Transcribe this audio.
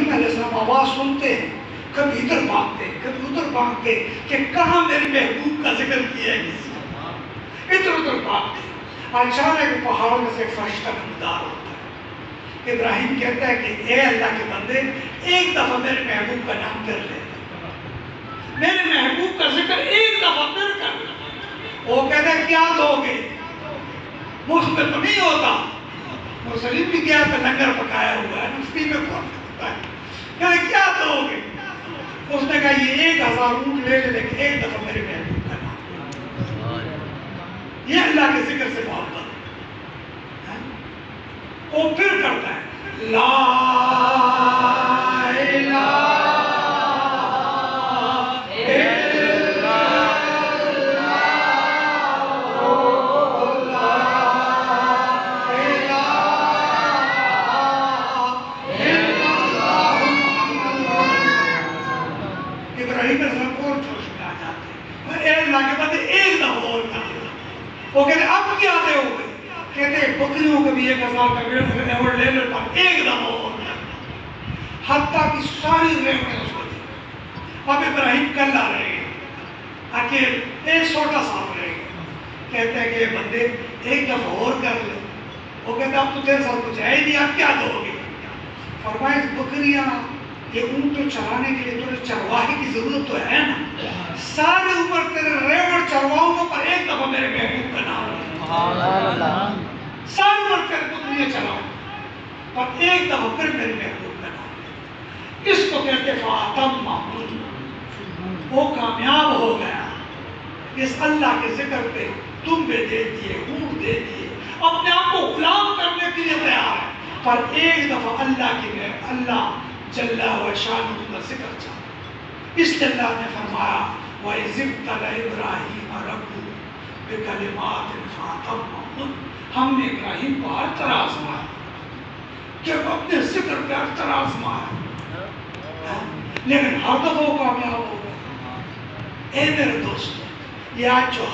ابراہیم علیہ السلام آواز سنتے ہیں، کبھی ادھر بھاگتے کبھی ادھر بھاگتے کہ کہاں میرے محبوب کا ذکر کیا ہے کسی نے، ادھر ادھر بھاگتے۔ اچانک پہاڑوں میں سے ایک فرشتہ نمودار ہوتا ہے۔ ابراہیم کہتا ہے کہ اے اللہ کے بندے، ایک دفعہ میرے محبوب کا نام کر لے، میرے محبوب کا ذکر ایک دفعہ پھر کر لے۔ وہ کہتا ہے کیا دو گے؟ مفت میں تو نہیں ہوتا، مسلم بھی کیا تو لنگر پکایا ہوا ہے، مفتی میں کون کرتا ہے، کہتے کیا دو گے؟ اس نے کہا یہ 1000 اونٹ لے لے، لیکن ایک دفعہ میرے محبوب کا نام۔ یہ اللہ کے ذکر سے محبت ہے۔ وہ پھر کرتا ہے لا الہ وہ کہتے ہیں اب کیا دے ہوئے؟ کہتے ہیں بکریوں کو بھی 1000 کا ریوڑ لے لے پر ایک دم اور حتیٰ کی ساری ریوڑیں اس کو دی۔ اب ابراہیم کل آ رہے ہیں، اکیل ایک چھوٹا ساتھ رہے ہیں، کہتے ہیں کہ یہ بندے ایک دفعہ اور کر لے۔ وہ کہتے ہیں اب تو تیرے ساتھ کچھ ہے ہی نہیں، اب کیا دو گے؟ فرمائے بکریاں یہ اونٹ تو چرانے کے لیے تھوڑے چرواہے کی ضرورت تو ہے نا، سارے اوپر تیرے ریوڑ چرواؤں پر ایک دفعہ میرے محبوب کا نام ہے، سارے اوپر تیرے بکریاں چراؤں پر ایک دفعہ پھر میرے محبوب کا نام ہے۔ اس کو کہتے فاتم وہ کامیاب ہو گیا، اس اللہ کے ذکر پہ تم بھی دے دیے، اونٹ دے دیے، اپنے آپ کو غلام کرنے کے لیے تیار ہے، پر ایک دفعہ اللہ کی میں اللہ جل و شانہ کا ذکر چاہتا۔ اس لیے اللہ نے فرمایا وَإِذِ ابْتَلَى إِبْرَاهِيمَ رَبُّهُ بِكَلِمَاتٍ فَأَتَمَّهُنَّ، ہم نے ابراہیم کو ہر طرح آزمایا، جب اپنے ذکر پہ ہر طرح آزمایا، لیکن ہر دفعہ وہ کامیاب ہو گئے۔ اے میرے دوستو، یہ آج جو